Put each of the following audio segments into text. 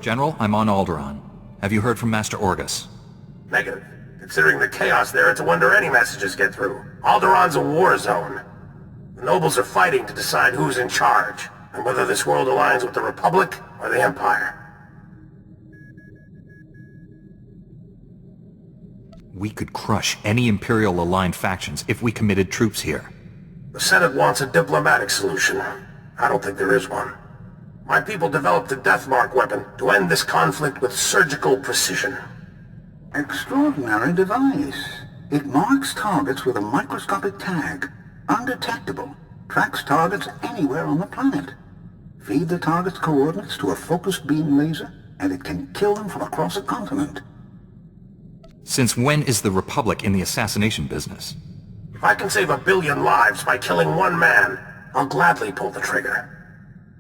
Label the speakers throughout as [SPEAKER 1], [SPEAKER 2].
[SPEAKER 1] General, I'm on Alderaan. Have you heard from Master Orgus?
[SPEAKER 2] Negative. Considering the chaos there, it's a wonder any messages get through. Alderaan's a war zone. The nobles are fighting to decide who's in charge, and whether this world aligns with the Republic or the Empire.
[SPEAKER 1] We could crush any Imperial-aligned factions if we committed troops here.
[SPEAKER 2] The Senate wants a diplomatic solution. I don't think there is one. My people developed a Deathmark weapon to end this conflict with surgical precision.
[SPEAKER 3] Extraordinary device. It marks targets with a microscopic tag. Undetectable. Tracks targets anywhere on the planet. Feed the target's coordinates to a focused beam laser, and it can kill them from across a continent.
[SPEAKER 1] Since when is the Republic in the assassination business?
[SPEAKER 2] If I can save 1 billion lives by killing one man, I'll gladly pull the trigger.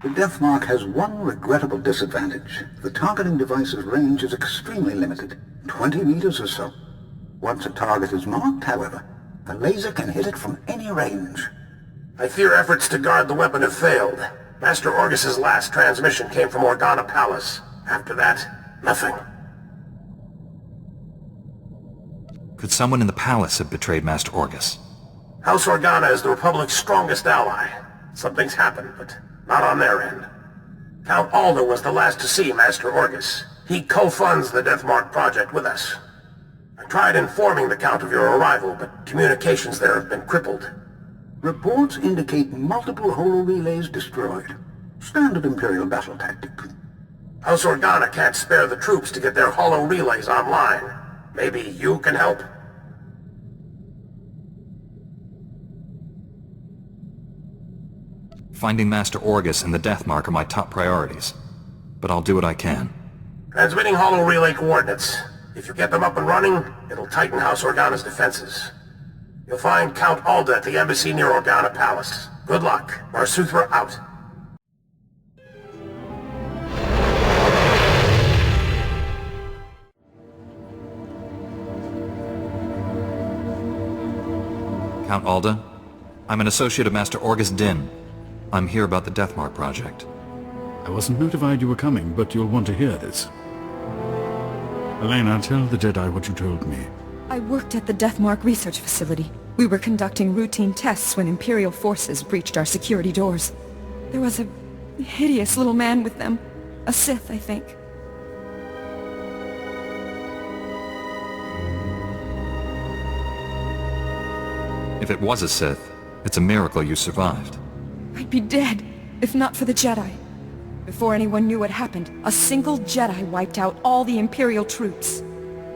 [SPEAKER 3] The Deathmark has one regrettable disadvantage. The targeting device's range is extremely limited, 20 meters or so. Once a target is marked, however, the laser can hit it from any range.
[SPEAKER 2] I fear efforts to guard the weapon have failed. Master Orgus's last transmission came from Organa Palace. After that, nothing.
[SPEAKER 1] Could someone in the palace have betrayed Master Orgus?
[SPEAKER 2] House Organa is the Republic's strongest ally. Something's happened, but not on their end. Count Alder was the last to see Master Orgus. He co-funds the Deathmark project with us. I tried informing the Count of your arrival, but communications there have been crippled.
[SPEAKER 3] Reports indicate multiple holo-relays destroyed. Standard Imperial battle tactic.
[SPEAKER 2] House Organa can't spare the troops to get their holo-relays online. Maybe you can help?
[SPEAKER 1] Finding Master Orgus and the Deathmark are my top priorities, but I'll do what I can.
[SPEAKER 2] Transmitting holo-relay coordinates. If you get them up and running, it'll tighten House Organa's defenses. You'll find Count Alder at the embassy near Organa Palace. Good luck. Marsuthra out.
[SPEAKER 1] Count Alda, I'm an associate of Master Orgus Din. I'm here about the Deathmark project.
[SPEAKER 4] I wasn't notified you were coming, but you'll want to hear this. Elena, tell the Jedi what you told me.
[SPEAKER 5] I worked at the Deathmark research facility. We were conducting routine tests when Imperial forces breached our security doors. There was a hideous little man with them. A Sith, I think.
[SPEAKER 1] If it was a Sith, it's a miracle you survived.
[SPEAKER 5] I'd be dead, if not for the Jedi. Before anyone knew what happened, a single Jedi wiped out all the Imperial troops.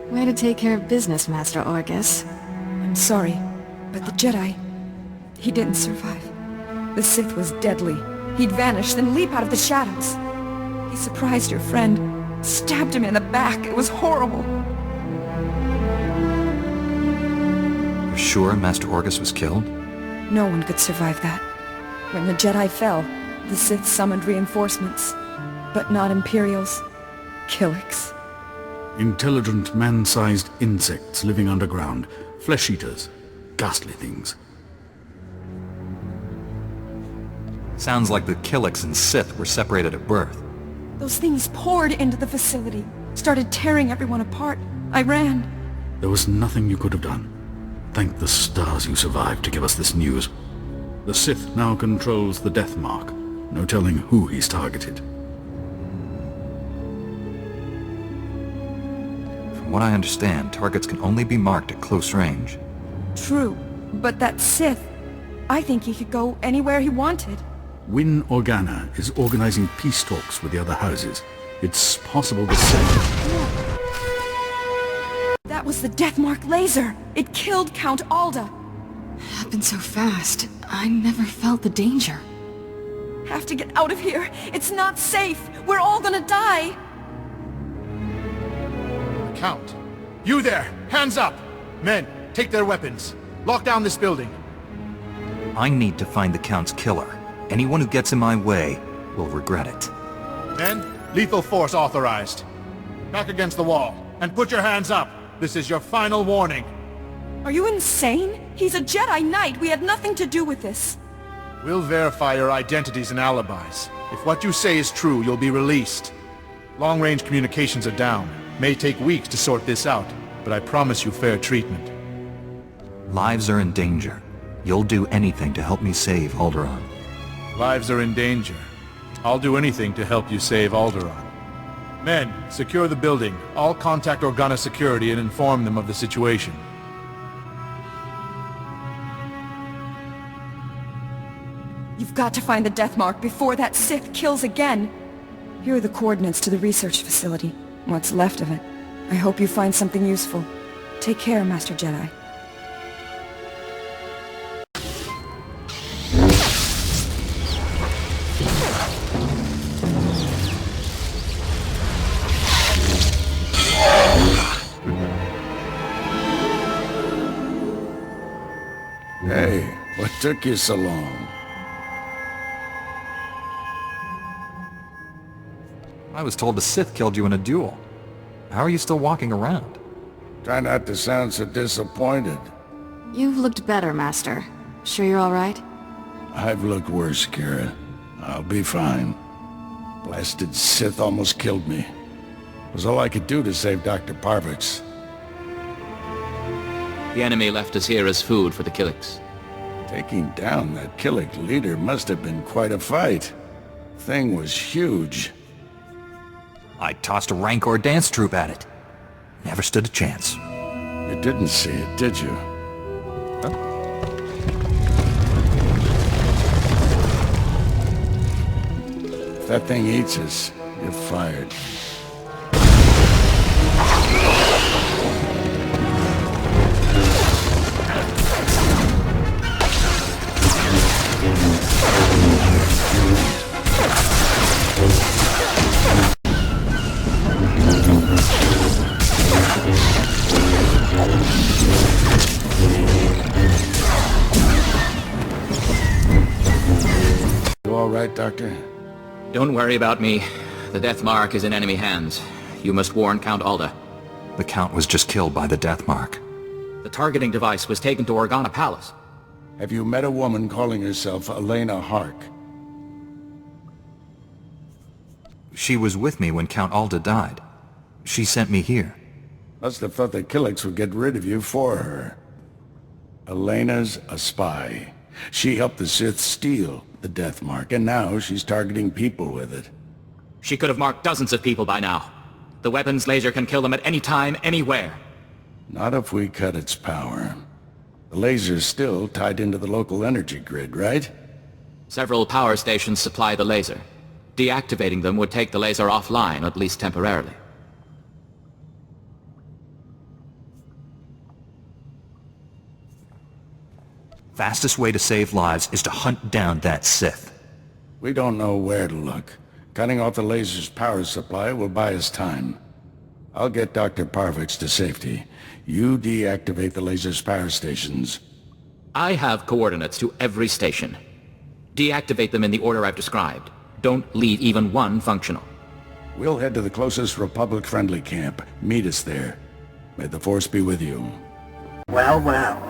[SPEAKER 6] Way to take care of business, Master Orgus.
[SPEAKER 5] I'm sorry, but the Jedi, he didn't survive. The Sith was deadly. He'd vanish, then leap out of the shadows. He surprised your friend, stabbed him in the back. It was horrible.
[SPEAKER 1] You're sure Master Orgus was killed?
[SPEAKER 5] No one could survive that. When the Jedi fell, the Sith summoned reinforcements. But not Imperials. Killiks.
[SPEAKER 4] Intelligent, man-sized insects living underground. Flesh-eaters. Ghastly things.
[SPEAKER 1] Sounds like the Killiks and Sith were separated at birth.
[SPEAKER 5] Those things poured into the facility, started tearing everyone apart. I ran.
[SPEAKER 4] There was nothing you could have done. Thank the stars you survived to give us this news. The Sith now controls the Deathmark. No telling who he's targeted.
[SPEAKER 1] From what I understand, targets can only be marked at close range.
[SPEAKER 5] True, but that Sith, I think he could go anywhere he wanted.
[SPEAKER 4] Win Organa is organizing peace talks with the other houses. It's possible the Sith...
[SPEAKER 5] That was the Deathmark laser! It killed Count Alda!
[SPEAKER 6] Happened so fast. I never felt the danger.
[SPEAKER 5] Have to get out of here! It's not safe! We're all gonna die!
[SPEAKER 7] Count! You there! Hands up! Men, take their weapons. Lock down this building.
[SPEAKER 1] I need to find the Count's killer. Anyone who gets in my way will regret it.
[SPEAKER 7] Men, lethal force authorized. Back against the wall, and put your hands up! This is your final warning.
[SPEAKER 5] Are you insane? He's a Jedi Knight. We had nothing to do with this.
[SPEAKER 7] We'll verify your identities and alibis. If what you say is true, you'll be released. Long-range communications are down. May take weeks to sort this out, but I promise you fair treatment.
[SPEAKER 1] Lives are in danger. You'll do anything to help me save Alderaan.
[SPEAKER 7] Lives are in danger. I'll do anything to help you save Alderaan. Men, secure the building. All contact Organa security and inform them of the situation.
[SPEAKER 5] You've got to find the death mark before that Sith kills again. Here are the coordinates to the research facility. What's left of it. I hope you find something useful. Take care, Master Jedi.
[SPEAKER 8] Hey, what took you so long?
[SPEAKER 1] I was told a Sith killed you in a duel. How are you still walking around?
[SPEAKER 8] Try not to sound so disappointed.
[SPEAKER 6] You've looked better, Master. Sure you're all right?
[SPEAKER 8] I've looked worse, Kira. I'll be fine. Blasted Sith almost killed me. It was all I could do to save Dr. Parvix.
[SPEAKER 9] The enemy left us here as food for the Killiks.
[SPEAKER 8] Taking down that Killik leader must have been quite a fight. Thing was huge.
[SPEAKER 1] I tossed a Rancor dance troupe at it. Never stood a chance.
[SPEAKER 8] You didn't see it, did you?
[SPEAKER 1] Huh?
[SPEAKER 8] If that thing eats us, you're fired. You all right, Doctor?
[SPEAKER 9] Don't worry about me. The Death Mark is in enemy hands. You must warn Count Alda.
[SPEAKER 1] The Count was just killed by the Death Mark.
[SPEAKER 9] The targeting device was taken to Organa Palace.
[SPEAKER 8] Have you met a woman calling herself Elena Hark?
[SPEAKER 1] She was with me when Count Alda died. She sent me here.
[SPEAKER 8] Must have thought the Killiks would get rid of you for her. Elena's a spy. She helped the Sith steal the Death Mark, and now she's targeting people with it.
[SPEAKER 9] She could have marked dozens of people by now. The weapon's laser can kill them at any time, anywhere.
[SPEAKER 8] Not if we cut its power. The laser's still tied into the local energy grid, right?
[SPEAKER 9] Several power stations supply the laser. Deactivating them would take the laser offline, at least temporarily.
[SPEAKER 1] Fastest way to save lives is to hunt down that Sith.
[SPEAKER 8] We don't know where to look. Cutting off the laser's power supply will buy us time. I'll get Dr. Parvix to safety. You deactivate the laser's power stations.
[SPEAKER 9] I have coordinates to every station. Deactivate them in the order I've described. Don't leave even one functional.
[SPEAKER 8] We'll head to the closest Republic-friendly camp. Meet us there. May the Force be with you.
[SPEAKER 2] Well, well.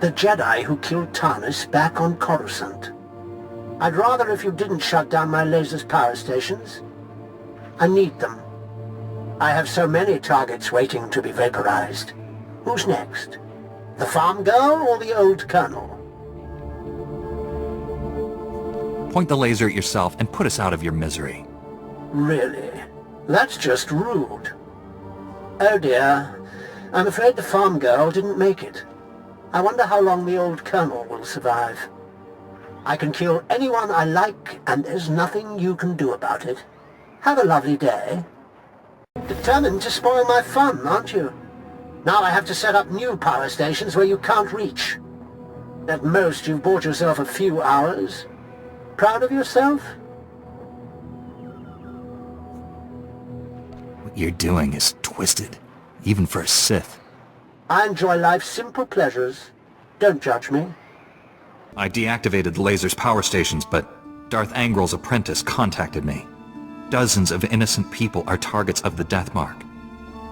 [SPEAKER 2] The Jedi who killed Tarnis back on Coruscant. I'd rather if you didn't shut down my laser's power stations. I need them. I have so many targets waiting to be vaporized. Who's next? The farm girl or the old colonel?
[SPEAKER 1] Point the laser at yourself and put us out of your misery.
[SPEAKER 2] Really? That's just rude. Oh dear. I'm afraid the farm girl didn't make it. I wonder how long the old colonel will survive. I can kill anyone I like, and there's nothing you can do about it. Have a lovely day. Determined to spoil my fun, aren't you? Now I have to set up new power stations where you can't reach. At most, you've bought yourself a few hours. Proud of yourself?
[SPEAKER 1] What you're doing is twisted, even for a Sith.
[SPEAKER 2] I enjoy life's simple pleasures. Don't judge me.
[SPEAKER 1] I deactivated the laser's power stations, but Darth Angrel's apprentice contacted me. Dozens of innocent people are targets of the Death Mark.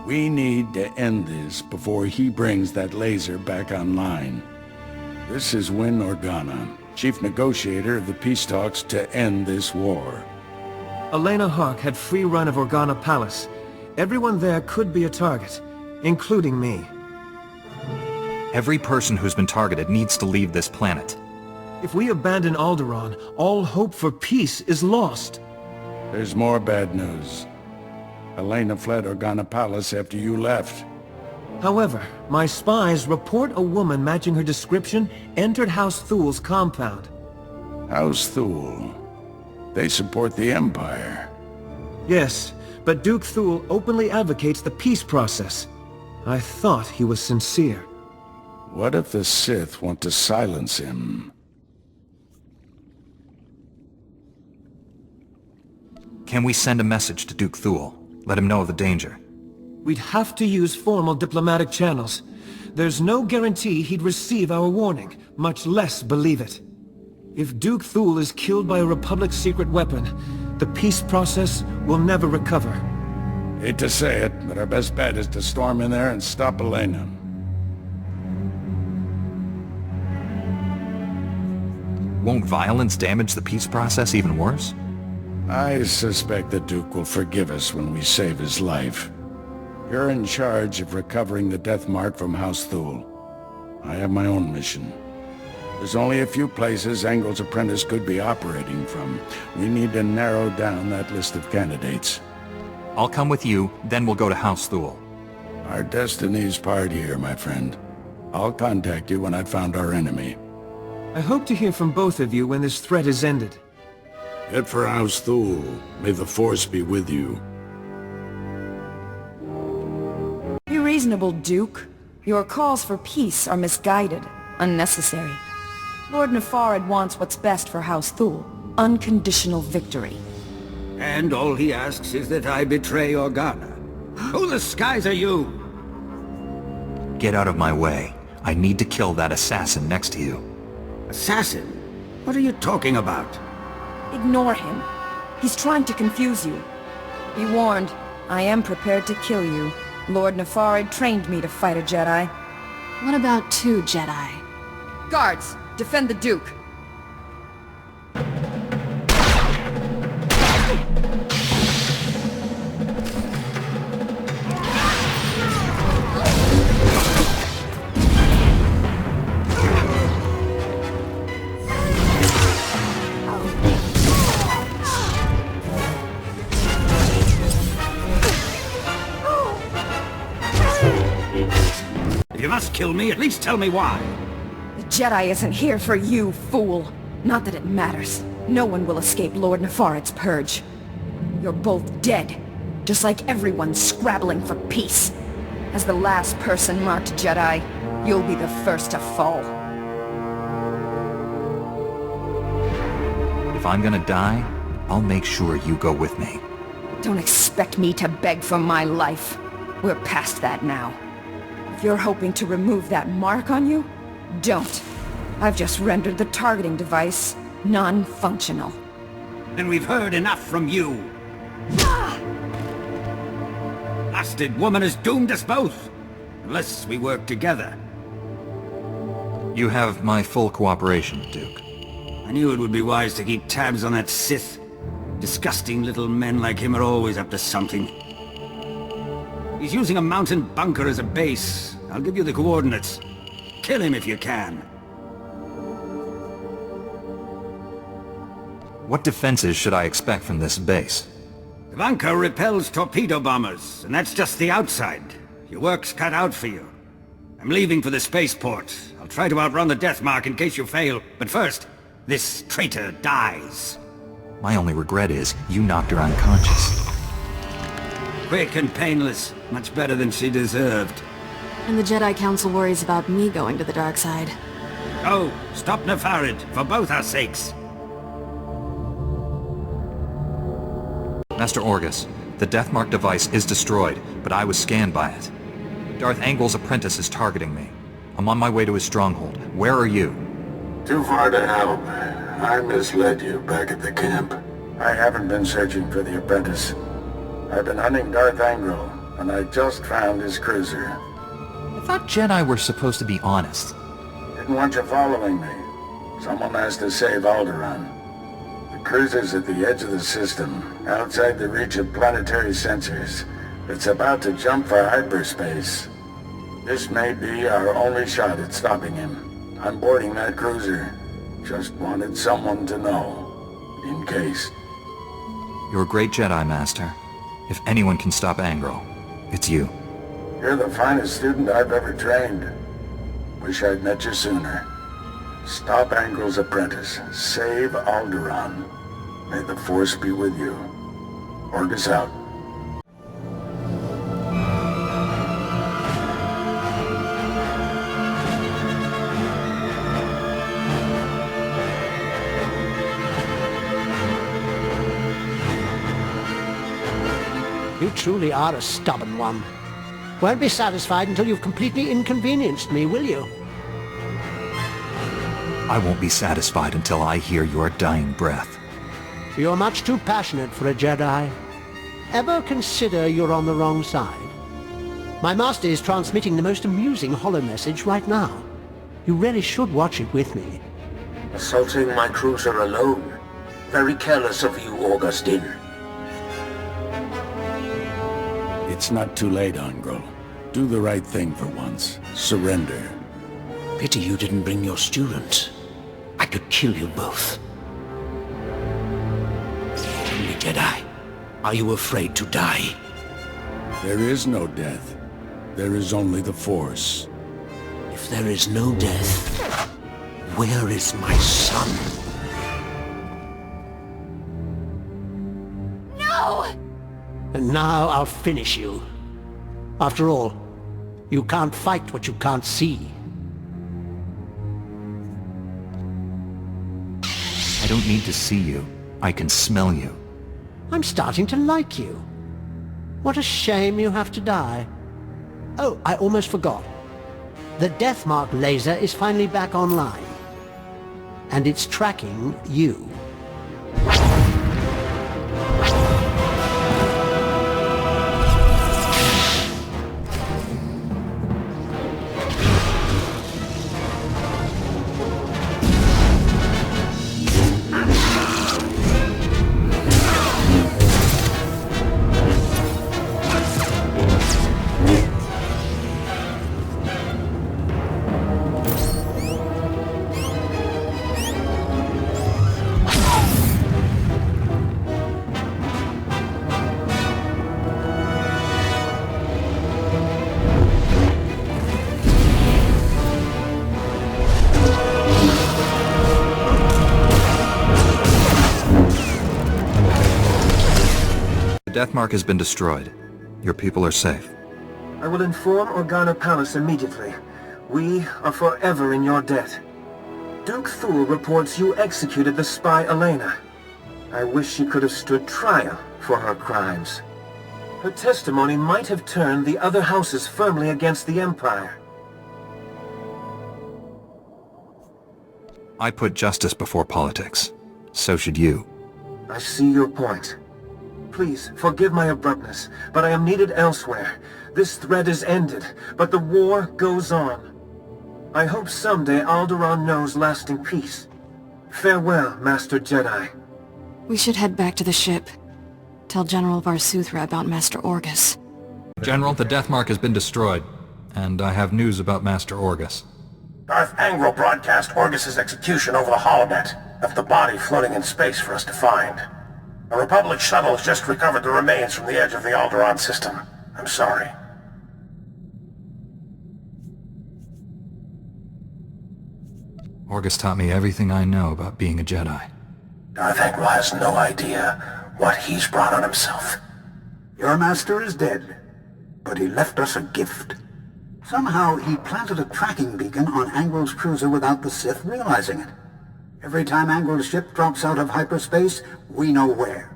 [SPEAKER 8] We need to end this before he brings that laser back online. This is Win Organa, chief negotiator of the peace talks to end this war.
[SPEAKER 10] Elena Hawk had free run of Organa Palace. Everyone there could be a target, including me.
[SPEAKER 1] Every person who's been targeted needs to leave this planet.
[SPEAKER 10] If we abandon Alderaan, all hope for peace is lost.
[SPEAKER 8] There's more bad news. Elena fled Organa Palace after you left.
[SPEAKER 10] However, my spies report a woman matching her description entered House Thul's compound.
[SPEAKER 8] House Thul. They support the Empire.
[SPEAKER 10] Yes, but Duke Thul openly advocates the peace process. I thought he was sincere.
[SPEAKER 8] What if the Sith want to silence him?
[SPEAKER 1] Can we send a message to Duke Thul? Let him know of the danger.
[SPEAKER 10] We'd have to use formal diplomatic channels. There's no guarantee he'd receive our warning, much less believe it. If Duke Thul is killed by a Republic secret weapon, the peace process will never recover.
[SPEAKER 8] Hate to say it, but our best bet is to storm in there and stop Elena.
[SPEAKER 1] Won't violence damage the peace process even worse?
[SPEAKER 8] I suspect the Duke will forgive us when we save his life. You're in charge of recovering the Death Mark from House Thul. I have my own mission. There's only a few places Angle's apprentice could be operating from. We need to narrow down that list of candidates.
[SPEAKER 1] I'll come with you, then we'll go to House Thul.
[SPEAKER 8] Our destiny's part here, my friend. I'll contact you when I've found our enemy.
[SPEAKER 10] I hope to hear from both of you when this threat is ended.
[SPEAKER 8] Head for House Thul. May the Force be with you.
[SPEAKER 5] Be reasonable, Duke. Your calls for peace are misguided, unnecessary. Lord Nefarid wants what's best for House Thul. Unconditional victory.
[SPEAKER 3] And all he asks is that I betray Organa. Who the skies are you?
[SPEAKER 1] Get out of my way. I need to kill that assassin next to you.
[SPEAKER 3] Assassin? What are you talking about?
[SPEAKER 5] Ignore him. He's trying to confuse you. Be warned, I am prepared to kill you. Lord Nefarid trained me to fight a Jedi.
[SPEAKER 6] What about 2 Jedi?
[SPEAKER 5] Guards, defend the Duke.
[SPEAKER 3] If you must kill me, at least tell me why.
[SPEAKER 5] The Jedi isn't here for you, fool. Not that it matters. No one will escape Lord Nefarid's purge. You're both dead, just like everyone scrabbling for peace. As the last person marked Jedi, you'll be the first to fall.
[SPEAKER 1] If I'm gonna die, I'll make sure you go with me.
[SPEAKER 5] Don't expect me to beg for my life. We're past that now. If you're hoping to remove that mark on you, don't. I've just rendered the targeting device non-functional.
[SPEAKER 3] Then we've heard enough from you. Blasted woman has doomed us both. Unless we work together.
[SPEAKER 1] You have my full cooperation, Duke.
[SPEAKER 3] I knew it would be wise to keep tabs on that Sith. Disgusting little men like him are always up to something. He's using a mountain bunker as a base. I'll give you the coordinates. Kill him if you can.
[SPEAKER 1] What defenses should I expect from this base?
[SPEAKER 3] The bunker repels torpedo bombers, and that's just the outside. Your work's cut out for you. I'm leaving for the spaceport. I'll try to outrun the Death Mark in case you fail. But first, this traitor dies.
[SPEAKER 1] My only regret is you knocked her unconscious.
[SPEAKER 3] Quick and painless. Much better than she deserved.
[SPEAKER 6] And the Jedi Council worries about me going to the dark side.
[SPEAKER 3] Go! Stop Nefarid, for both our sakes!
[SPEAKER 1] Master Orgus, the Death Mark device is destroyed, but I was scanned by it. Darth Angle's apprentice is targeting me. I'm on my way to his stronghold. Where are you?
[SPEAKER 11] Too far to help. I misled you back at the camp.
[SPEAKER 8] I haven't been searching for the apprentice. I've been hunting Darth Angel, and I just found his cruiser.
[SPEAKER 1] I thought Jedi were supposed to be honest.
[SPEAKER 8] Didn't want you following me. Someone has to save Alderaan. The cruiser's at the edge of the system, outside the reach of planetary sensors. It's about to jump for hyperspace. This may be our only shot at stopping him. I'm boarding that cruiser. Just wanted someone to know, in case.
[SPEAKER 1] You're a great Jedi, Master. If anyone can stop Angro, it's you.
[SPEAKER 8] You're the finest student I've ever trained. Wish I'd met you sooner. Stop Angro's apprentice. Save Alderaan. May the Force be with you. Orgus out.
[SPEAKER 12] You truly are a stubborn one. Won't be satisfied until you've completely inconvenienced me, will you?
[SPEAKER 1] I won't be satisfied until I hear your dying breath.
[SPEAKER 12] You're much too passionate for a Jedi. Ever consider you're on the wrong side? My master is transmitting the most amusing holo-message right now. You really should watch it with me.
[SPEAKER 2] Assaulting my cruiser alone. Very careless of you, Augustine.
[SPEAKER 8] It's not too late, Angro. Do the right thing for once. Surrender.
[SPEAKER 13] Pity you didn't bring your student. I could kill you both. Tell me, Jedi, are you afraid to die?
[SPEAKER 8] There is no death. There is only the Force.
[SPEAKER 13] If there is no death, where is my son?
[SPEAKER 12] No! And now I'll finish you. After all, you can't fight what you can't see.
[SPEAKER 1] I don't need to see you. I can smell you.
[SPEAKER 12] I'm starting to like you. What a shame you have to die. Oh, I almost forgot. The Deathmark laser is finally back online. And it's tracking you.
[SPEAKER 1] The Deathmark has been destroyed. Your people are safe.
[SPEAKER 10] I will inform Organa Palace immediately. We are forever in your debt. Duke Thul reports you executed the spy Elena. I wish she could have stood trial for her crimes. Her testimony might have turned the other houses firmly against the Empire.
[SPEAKER 1] I put justice before politics. So should you.
[SPEAKER 10] I see your point. Please, forgive my abruptness, but I am needed elsewhere. This threat is ended, but the war goes on. I hope someday Alderaan knows lasting peace. Farewell, Master Jedi.
[SPEAKER 6] We should head back to the ship. Tell General Varsuthra about Master Orgus.
[SPEAKER 1] General, the Deathmark has been destroyed, and I have news about Master Orgus.
[SPEAKER 2] Darth Angro broadcast Orgus's execution over the holonet, left the body floating in space for us to find. A Republic shuttle has just recovered the remains from the edge of the Alderaan system. I'm sorry.
[SPEAKER 1] Orgus taught me everything I know about being a Jedi.
[SPEAKER 2] Darth Angro has no idea what he's brought on himself.
[SPEAKER 3] Your master is dead, but he left us a gift. Somehow he planted a tracking beacon on Angro's cruiser without the Sith realizing it. Every time Angro's ship drops out of hyperspace, we know where.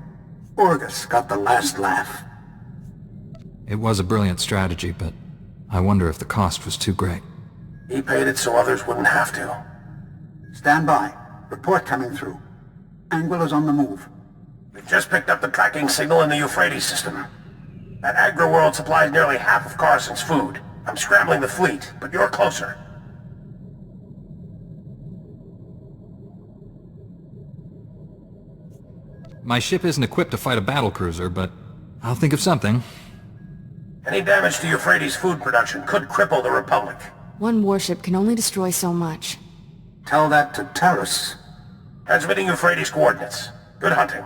[SPEAKER 3] Orgus got the last laugh.
[SPEAKER 1] It was a brilliant strategy, but I wonder if the cost was too great.
[SPEAKER 2] He paid it so others wouldn't have to.
[SPEAKER 3] Stand by. Report coming through. Angro is on the move.
[SPEAKER 2] We've just picked up the tracking signal in the Euphrates system. That agri-world supplies nearly half of Carson's food. I'm scrambling the fleet, but you're closer.
[SPEAKER 1] My ship isn't equipped to fight a battlecruiser, but I'll think of something.
[SPEAKER 2] Any damage to Euphrates' food production could cripple the Republic.
[SPEAKER 6] One warship can only destroy so much.
[SPEAKER 3] Tell that to Terrace.
[SPEAKER 2] Transmitting Euphrates coordinates. Good hunting.